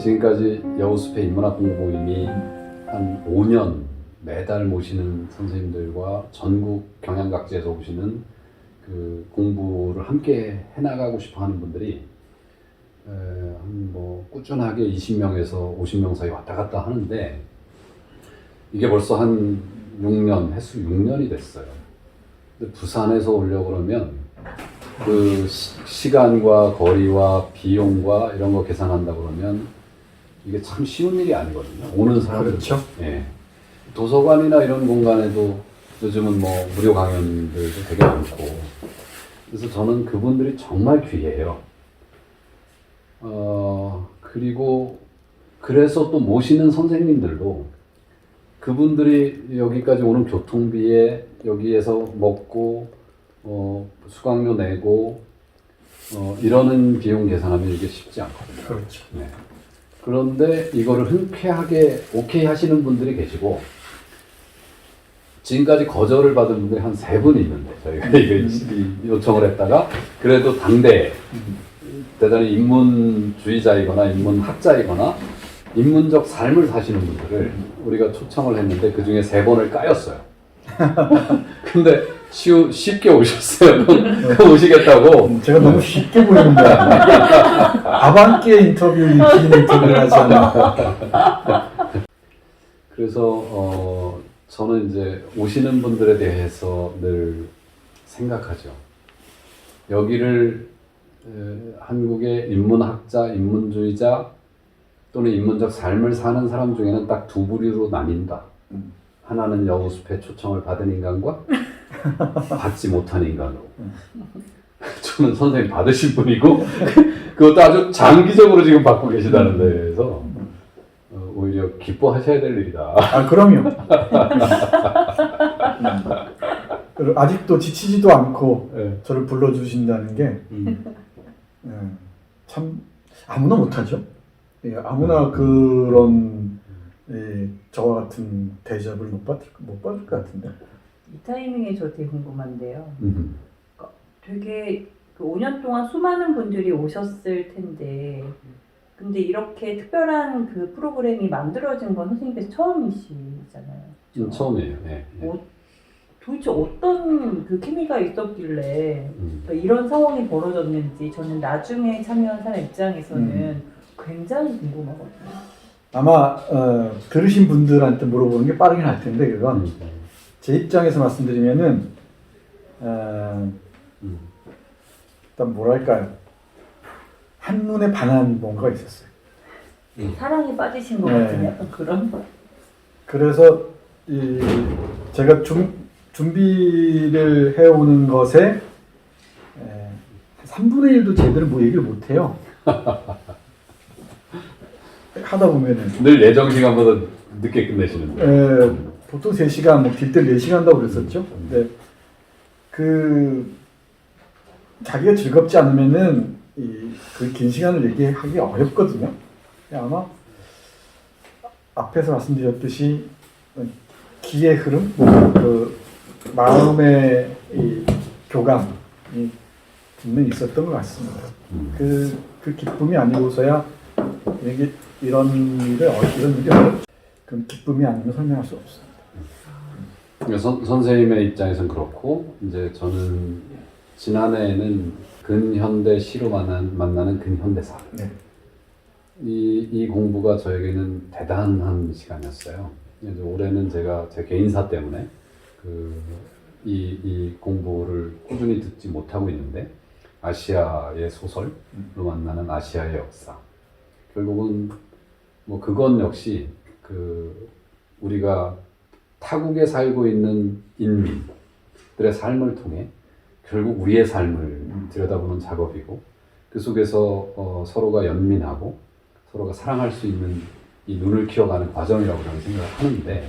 지금까지 여우숲의 인문학 공부 모임이 한 5년 매달 모시는 선생님들과 전국 경양각지에서 오시는 그 공부를 함께 해나가고 싶어하는 분들이 한 뭐 꾸준하게 20명에서 50명 사이 왔다 갔다 하는데 이게 벌써 한 6년, 횟수 6년이 됐어요. 근데 부산에서 오려고 그러면 그 시간과 거리와 비용과 이런 거 계산한다 그러면 이게 참 쉬운 일이 아니거든요. 오는 사람들. 그렇죠. 예. 도서관이나 이런 공간에도 요즘은 뭐 무료 강연들도 되게 많고. 그래서 저는 그분들이 정말 귀해요. 그리고 그래서 또 모시는 선생님들도 그분들이 여기까지 오는 교통비에 여기에서 먹고 수강료 내고 이러는 비용 계산하면 이게 쉽지 않거든요. 그렇죠. 네. 그런데 이거를 흔쾌하게 오케이 하시는 분들이 계시고 지금까지 거절을 받은 분들이 한 3분 있는데 저희가 이거 요청을 했다가 그래도 당대에 대단히 인문주의자이거나 인문학자이거나 인문적 삶을 사시는 분들을 우리가 초청을 했는데 그 중에 3번을 까였어요. 근데 쉽게 오셨어요. 오시겠다고. 제가 너무 쉽게 보이는 거야. 아반기의 인터뷰, 긴 인터뷰를 하잖아. 그래서 저는 이제 오시는 분들에 대해서 늘 생각하죠. 여기를 한국의 인문학자, 인문주의자 또는 인문적 삶을 사는 사람 중에는 딱 2부류로 나뉜다. 하나는 여우숲에 초청을 받은 인간과 받지 못한 인간으로. 저는 선생님 받으신 분이고 그것도 아주 장기적으로 지금 받고 계시다는 데에서 오히려 기뻐하셔야 될 일이다. 아, 그럼요. 아직도 지치지도 않고 네. 저를 불러주신다는 게 참 아무나 못하죠. 예, 아무나 그런 저와 같은 대접을 못 받을 것 같은데. 이 타이밍에 저 되게 궁금한데요. 그러니까 되게 그 5년 동안 수많은 분들이 오셨을 텐데 근데 이렇게 특별한 그 프로그램이 만들어진 건 선생님께서 처음이시잖아요. 그렇죠? 처음이에요. 네. 도대체 어떤 그 케미가 있었길래 이런 상황이 벌어졌는지 저는 나중에 참여한 사람 입장에서는 굉장히 궁금하거든요. 아마 들으신 분들한테 물어보는 게 빠르긴 할 텐데 그건 제 입장에서 말씀드리면은 일단 뭐랄까요, 한눈에 반한 뭔가가 있었어요. 사랑에 빠지신 것 네. 같은 약간 그런. 그래서 제가 준비를 해오는 것에 3분의 1도 제대로 뭐 얘기를 못해요. 하다 보면은 늘 예정 시간보다 늦게 끝내시는데. 보통 3시간, 뭐 길 때 4시간 한다고 그랬었죠. 근데 자기가 즐겁지 않으면은 그 긴 시간을 얘기하기 어렵거든요. 아마 앞에서 말씀드렸듯이 기의 흐름, 그 마음의 이 교감이 분명히 있었던 것 같습니다. 그 기쁨이 아니고서야 이게 이런 일이 어렵죠. 그 기쁨이 아니면 설명할 수 없습니다. 선생님의 입장에서는 그렇고 이제 저는 지난해에는 근현대 시로 만나는 근현대사. 네. 이 공부가 저에게는 대단한 시간이었어요. 이제 올해는 제가 제 개인사 때문에 이 공부를 꾸준히 듣지 못하고 있는데 아시아의 소설로 만나는 아시아의 역사. 결국은 뭐 그건 역시 우리가 타국에 살고 있는 인민들의 삶을 통해 결국 우리의 삶을 들여다보는 작업이고 그 속에서 서로가 연민하고 서로가 사랑할 수 있는 이 눈을 키워가는 과정이라고 저는 생각을 하는데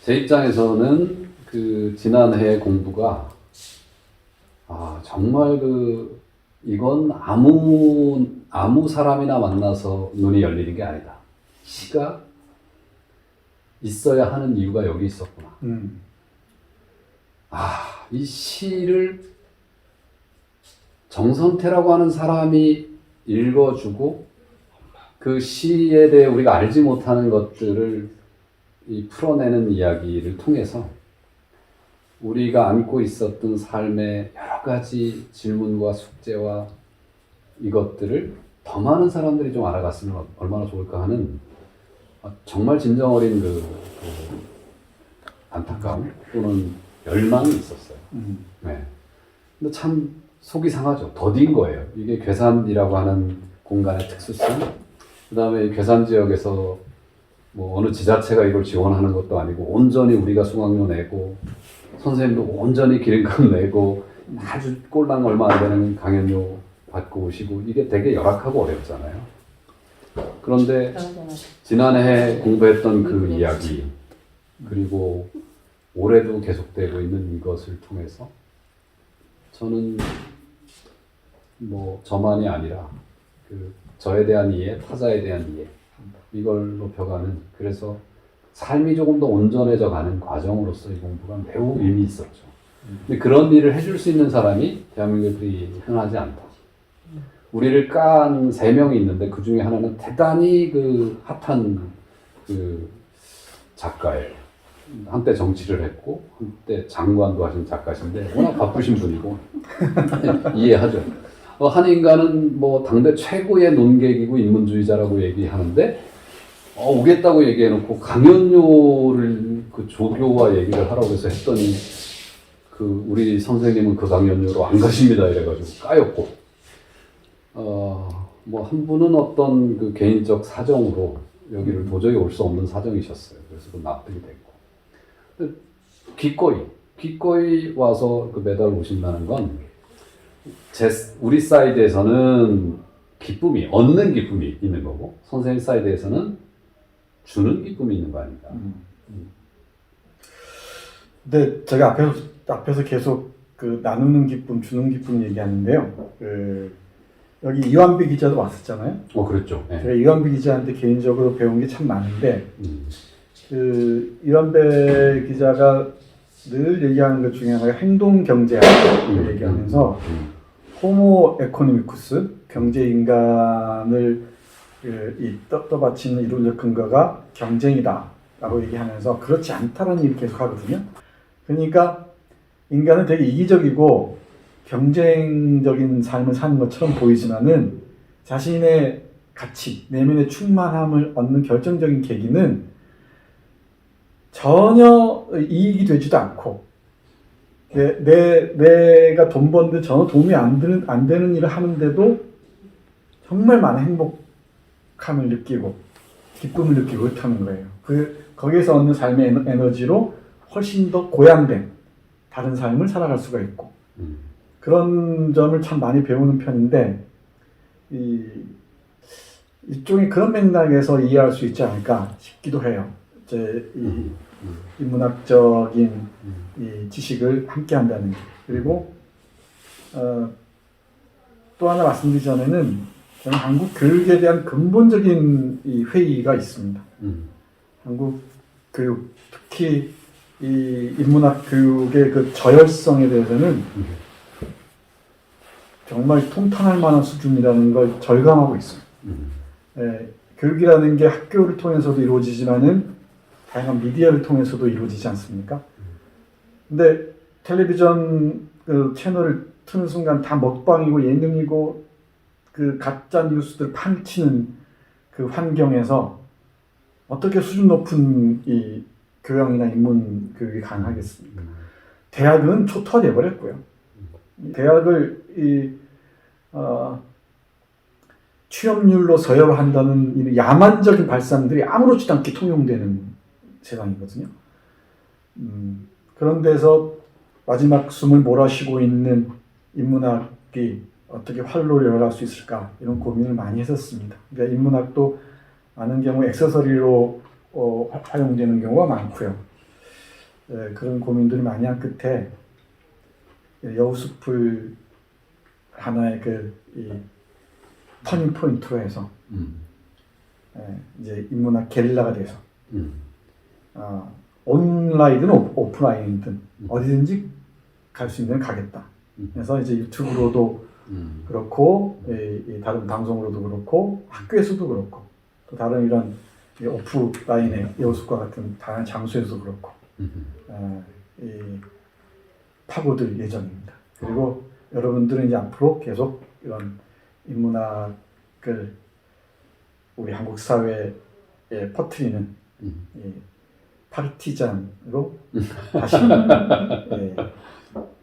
제 입장에서는 지난해의 공부가 정말 이건 아무 사람이나 만나서 눈이 열리는 게 아니다. 시가 있어야 하는 이유가 여기 있었구나. 이 시를 정선태라고 하는 사람이 읽어주고 그 시에 대해 우리가 알지 못하는 것들을 이 풀어내는 이야기를 통해서 우리가 안고 있었던 삶의 여러 가지 질문과 숙제와 이것들을 더 많은 사람들이 좀 알아갔으면 얼마나 좋을까 하는 정말 진정 어린 그 안타까움 또는 열망이 있었어요. 네. 근데 참 속이 상하죠. 더딘 거예요. 이게 괴산이라고 하는 공간의 특수성, 그 다음에 괴산 지역에서 뭐 어느 지자체가 이걸 지원하는 것도 아니고 온전히 우리가 수강료 내고 선생님도 온전히 기름값 내고 아주 꼴랑 얼마 안 되는 강연료 받고 오시고 이게 되게 열악하고 어렵잖아요. 그런데 지난해 공부했던 그 이야기 그리고 올해도 계속되고 있는 이것을 통해서 저는 뭐 저만이 아니라 그 저에 대한 이해, 타자에 대한 이해 이걸 높여가는 그래서 삶이 조금 더 온전해져 가는 과정으로서 이 공부가 매우 의미 있었죠. 근데 그런 일을 해줄 수 있는 사람이 대한민국에 그리 흔하지 않다. 우리를 깐 3명이 있는데 그 중에 하나는 대단히 그 핫한 그 작가예요. 한때 정치를 했고 한때 장관도 하신 작가신데 워낙 바쁘신 분이고 이해하죠. 한 인간은 뭐 당대 최고의 논객이고 인문주의자라고 얘기하는데 오겠다고 얘기해놓고 강연료를 그 조교와 얘기를 하라고 해서 했더니 그 우리 선생님은 그 강연료로 안 가십니다 이래가지고 까였고 뭐 한 분은 어떤 그 개인적 사정으로 여기를 도저히 올 수 없는 사정이셨어요. 그래서 그 납득이 됐고 기꺼이 와서 그 매달 오신다는 건 우리 사이드에서는 기쁨이 얻는 기쁨이 있는 거고 선생님 사이드에서는 주는 기쁨이 있는 거 아닌가. 근데 제가 앞에서 계속 그 나누는 기쁨, 주는 기쁨 얘기하는데요. 여기 이완비 기자도 왔었잖아요. 그랬죠. 네. 제가 이완비 기자한테 개인적으로 배운 게 참 많은데 그 이완배 기자가 늘 얘기하는 것 중에 하나가 행동 경제학을 얘기하면서 호모 에코노미쿠스 경제 인간을 떠받치는 이론적 근거가 경쟁이다라고 얘기하면서 그렇지 않다는 얘기를 계속 하거든요. 그러니까 인간은 되게 이기적이고 경쟁적인 삶을 사는 것처럼 보이지만은 자신의 가치, 내면의 충만함을 얻는 결정적인 계기는 전혀 이익이 되지도 않고 내가 돈 버는데 전혀 도움이 안 되는 일을 하는데도 정말 많은 행복함을 느끼고 기쁨을 느끼고 그렇다는 거예요. 거기에서 얻는 삶의 에너지로 훨씬 더 고양된 다른 삶을 살아갈 수가 있고 그런 점을 참 많이 배우는 편인데 일종의 그런 맥락에서 이해할 수 있지 않을까 싶기도 해요. 이 인문학적인 이 지식을 함께 한다는 게. 그리고 또 하나 말씀드리기 전에는 저는 한국 교육에 대한 근본적인 이 회의가 있습니다. 한국 교육, 특히 이 인문학 교육의 그 저열성에 대해서는 정말 통탄할 만한 수준이라는 걸 절감하고 있어요. 교육이라는 게 학교를 통해서도 이루어지지만은 다양한 미디어를 통해서도 이루어지지 않습니까? 근데 텔레비전 그 채널을 트는 순간 다 먹방이고 예능이고 그 가짜 뉴스들 판치는 그 환경에서 어떻게 수준 높은 이 교양이나 인문 교육이 가능하겠습니까? 대학은 초토화돼 버렸고요. 대학을 취업률로 서열한다는 이 야만적인 발상들이 아무렇지도 않게 통용되는 세상이거든요. 그런 데서 마지막 숨을 몰아쉬고 있는 인문학이 어떻게 활로를 열어갈 수 있을까 이런 고민을 많이 했었습니다. 그러니까 인문학도 많은 경우 액세서리로 활용되는 경우가 많고요. 그런 고민들을 많이 한 끝에 여우숲을 하나의 이 터닝 포인트로 해서 이제 인문학 게릴라가 돼서 온라인이든 오프라인이든 어디든지 갈 수 있는 가겠다. 그래서 이제 유튜브로도 그렇고 이 다른 방송으로도 그렇고 학교에서도 그렇고 또 다른 이런 이 오프라인의 여수과 같은 다양한 장소에서 그렇고 이 파고들 예정입니다. 그리고 여러분들은 이제 앞으로 계속 이런 인문학을 우리 한국 사회에 퍼뜨리는 이 파르티잔으로 다시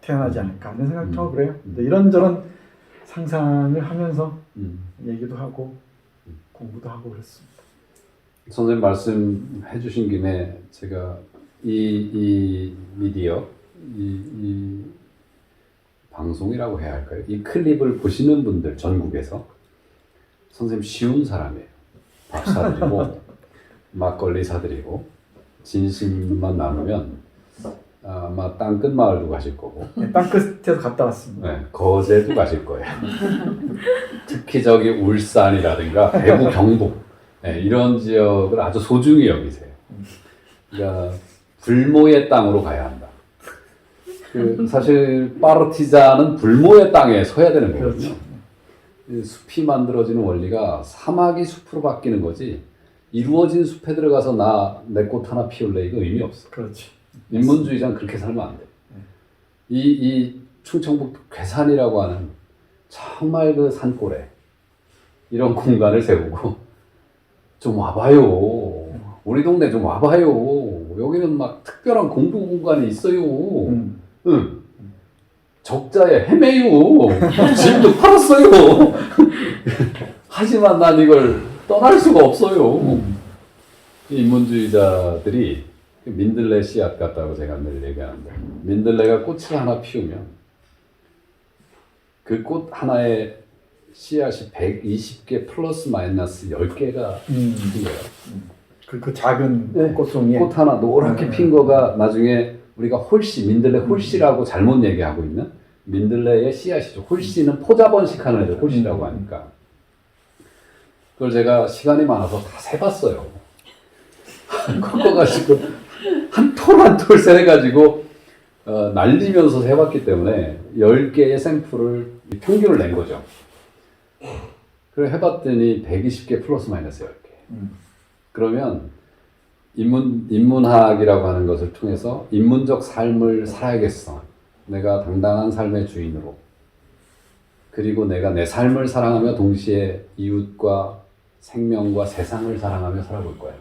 태어나지 않을까 하는 생각도 하고 그래요. 이런저런 상상을 하면서 얘기도 하고 공부도 하고 그랬습니다. 선생님 말씀해 주신 김에 제가 이 미디어, 이 방송이라고 해야 할까요? 이 클립을 보시는 분들 전국에서 선생님 쉬운 사람이에요. 밥 사드리고 막걸리 사드리고 진심만 나누면 아마 땅끝 마을도 가실 거고 땅끝에서 갔다 왔습니다. 네, 거제도 가실 거예요. 특히 저기 울산이라든가 대구, 경북 네, 이런 지역을 아주 소중히 여기세요. 그러니까 불모의 땅으로 가야 한다. 사실 파르티자는 불모의 땅에 서야 되는 거거든요. 그렇죠. 숲이 만들어지는 원리가 사막이 숲으로 바뀌는 거지 이루어진 숲에 들어가서 내 꽃 하나 피울래 이거 의미 없어. 그렇지. 인문주의자는 그렇게 살면 안 돼. 이 충청북도 괴산이라고 하는 정말 그 산골에 이런 공간을 세우고 좀 와봐요. 우리 동네 좀 와봐요. 여기는 막 특별한 공부 공간이 있어요. 응. 적자에 헤매요. 집도 팔았어요. 하지만 난 이걸 떠날 수가 없어요. 인문주의자들이 민들레 씨앗 같다고 제가 늘 얘기하는데 민들레가 꽃을 하나 피우면 그 꽃 하나에 씨앗이 120개 플러스 마이너스 10개가 핀 거예요. 그 작은 네. 꽃송이에 꽃 하나 노랗게 핀 거가 나중에 우리가 홀씨, 민들레 홀씨라고 잘못 얘기하고 있는 민들레의 씨앗이죠. 홀씨는 포자번식하는 애들 홀씨라고 하니까. 그걸 제가 시간이 많아서 다 세봤어요. 꺾어가지고 한 톨 한 톨 세가지고 날리면서 세봤기 때문에 10개의 샘플을 평균을 낸 거죠. 그래 해봤더니 120개 플러스 마이너스 10개. 그러면 인문학이라고 하는 것을 통해서 인문적 삶을 살아야겠어. 내가 당당한 삶의 주인으로. 그리고 내가 내 삶을 사랑하며 동시에 이웃과 생명과 세상을 사랑하며 살아볼 거예요.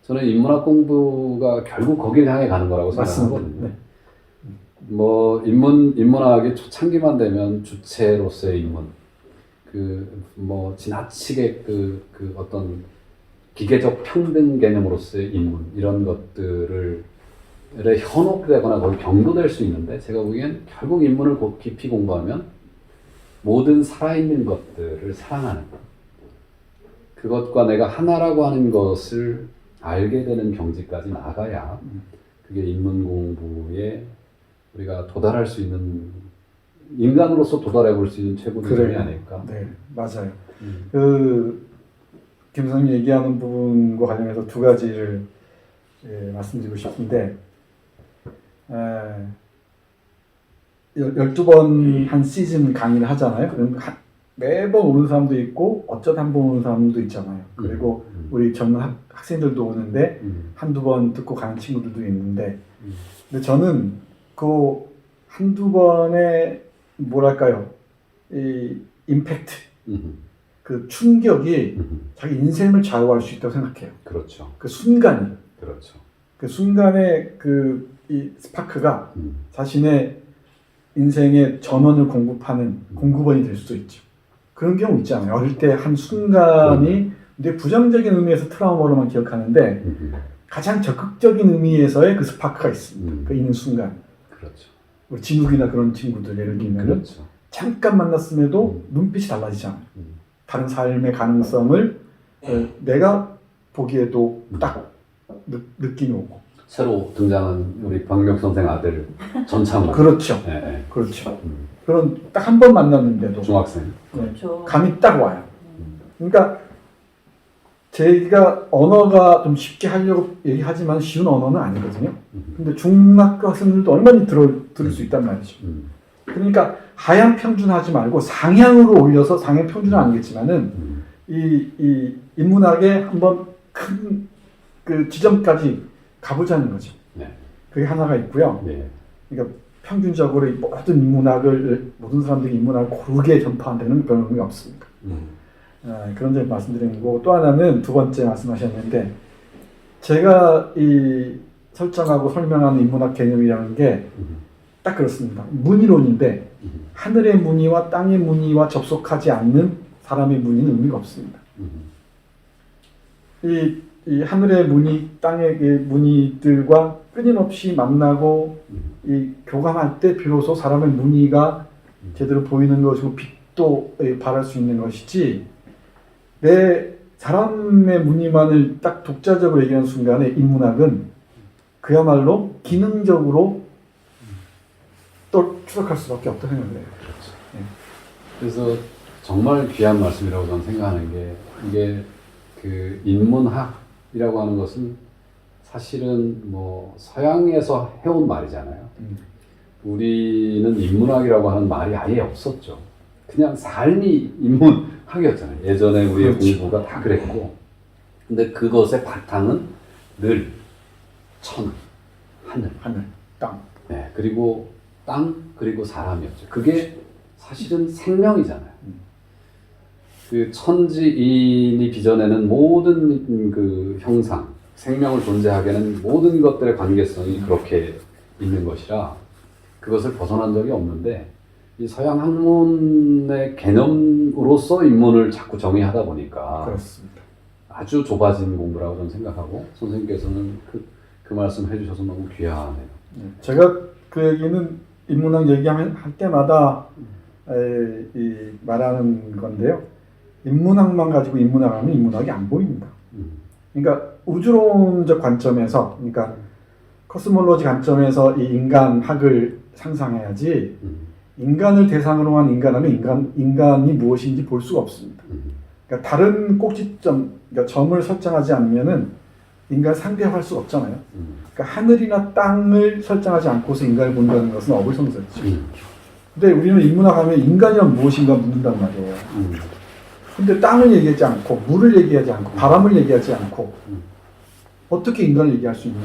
저는 인문학 공부가 결국 거기를 향해 가는 거라고 생각하거든요. 네. 뭐 인문학이 초창기만 되면 주체로서의 인문, 뭐 지나치게 그 어떤 기계적 평등 개념으로서의 인문 이런 것들을 현혹되거나 거의 경도될 수 있는데 제가 보기엔 결국 인문을 깊이 공부하면 모든 살아있는 것들을 사랑하는 것, 그것과 내가 하나라고 하는 것을 알게 되는 경지까지 나가야 그게 인문 공부에 우리가 도달할 수 있는 인간으로서 도달해 볼 수 있는 최고의 점이 아닐까. 네, 맞아요. 김 선생님 얘기하는 부분과 관련해서 두 가지를 말씀드리고 싶은데 12번 한 시즌 강의를 하잖아요. 그럼 매번 오는 사람도 있고 어쩌다 한 번 오는 사람도 있잖아요. 그리고 우리 젊은 학생들도 오는데 한두 번 듣고 가는 친구들도 있는데 근데 저는 그 한두 번의 뭐랄까요 이 임팩트 그 충격이 자기 인생을 좌우할 수 있다고 생각해요. 그렇죠. 그 순간이. 그렇죠. 그 순간의 이 스파크가 자신의 인생의 전원을 공급하는 공급원이 될 수도 있죠. 그런 경우 있잖아요. 어릴 때 한 순간이 근데 부정적인 의미에서 트라우마로만 기억하는데 가장 적극적인 의미에서의 그 스파크가 있습니다. 그 있는 순간. 그렇죠. 우리 진욱이나 그런 친구들 예를 들면 그렇죠. 잠깐 만났음에도 눈빛이 달라지잖아요. 다른 삶의 가능성을 내가 보기에도 딱 느낌이 오고. 새로 등장한 우리 박명 선생 아들 전창훈. 그렇죠. 네, 네. 그렇죠. 그런 딱 한 번 만났는데도 중학생. 그렇죠. 감이 딱 와요. 그러니까 제가 언어가 좀 쉽게 하려고 얘기하지만 쉬운 언어는 아니거든요. 근데 중학교 학생들도 얼마나 들을 수 있단 말이죠. 그러니까 하향 평준하지 말고 상향으로 올려서 상향 평준은 아니겠지만은 이 인문학에 한번 큰 그 지점까지 가보자는 거죠. 네. 그게 하나가 있고요. 네. 그러니까 평균적으로 이 모든 인문학을 모든 사람들이 인문학을 고르게 전파한다는 그런 의미가 없습니다. 그런 점 말씀드리는 거고 또 하나는 두 번째 말씀하셨는데 제가 이 설정하고 설명하는 인문학 개념이라는 게 딱 그렇습니다. 문이론인데 하늘의 무늬와 땅의 무늬와 접속하지 않는 사람의 무늬는 의미가 없습니다. 이 하늘의 무늬, 땅의 무늬들과 끊임없이 만나고 이 교감할 때 비로소 사람의 무늬가 제대로 보이는 것이고 빛도 발할 수 있는 것이지 내 사람의 무늬만을 딱 독자적으로 얘기하는 순간에 인문학은 그야말로 기능적으로 또 추적할 수밖에 없다고 생각해요. 그렇죠. 네. 그래서 정말 귀한 말씀이라고 저는 생각하는 게 이게 그 인문학이라고 하는 것은 사실은 뭐 서양에서 해온 말이잖아요. 우리는 인문학이라고 하는 말이 아예 없었죠. 그냥 삶이 인문학이었잖아요. 예전에 우리의 그렇죠. 공부가 다 그랬고. 근데 그것의 바탕은 늘 천, 하늘, 땅. 네, 그리고 땅, 그리고 사람이었죠. 그게 사실은 생명이잖아요. 그 천지인이 빚어내는 모든 그 형상, 생명을 존재하게 하는 모든 것들의 관계성이 그렇게 있는 것이라 그것을 벗어난 적이 없는데 이 서양 학문의 개념으로서 인문을 자꾸 정의하다 보니까 그렇습니다. 아주 좁아진 공부라고 저는 생각하고 선생님께서는 그 말씀 해주셔서 너무 귀하네요. 제가 그 얘기는 인문학 얘기할 때마다 이 말하는 건데요. 인문학만 가지고 인문학하면 인문학이 안 보입니다. 그러니까 우주론적 관점에서, 그러니까 코스몰로지 관점에서 이 인간학을 상상해야지 인간을 대상으로 한 인간하면 인간이 무엇인지 볼 수가 없습니다. 그러니까 다른 꼭지점, 그러니까 점을 설정하지 않으면은 인간을 상대할 수 없잖아요. 그러니까 하늘이나 땅을 설정하지 않고서 인간을 본다는 것은 어불성설이죠. 근데 우리는 인문학하면 인간이란 무엇인가 묻는단 말이에요. 근데 땅을 얘기하지 않고 물을 얘기하지 않고 바람을 얘기하지 않고 어떻게 인간을 얘기할 수 있는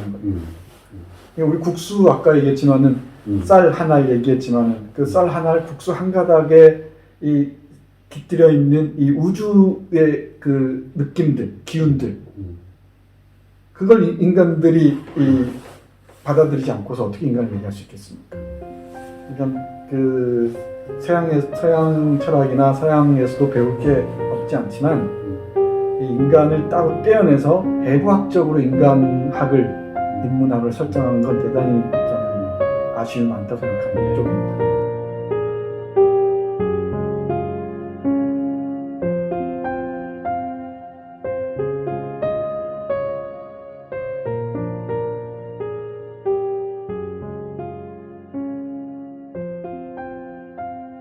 거예요. 우리 국수 아까 얘기했지만은 쌀 하나 얘기했지만은 그 쌀 하나를 국수 한 가닥에 이 깃들여 있는 이 우주의 그 느낌들, 기운들 그걸 인간들이 받아들이지 않고서 어떻게 인간을 얘기할 수 있겠습니까? 그러니까 그 서양 철학이나 서양에서도 배울 게 없지 않지만 이 인간을 따로 떼어내서 배부학적으로 인문학을 설정하는 건 대단히 저는 아쉬움이 많다고 생각하는 쪽입니다.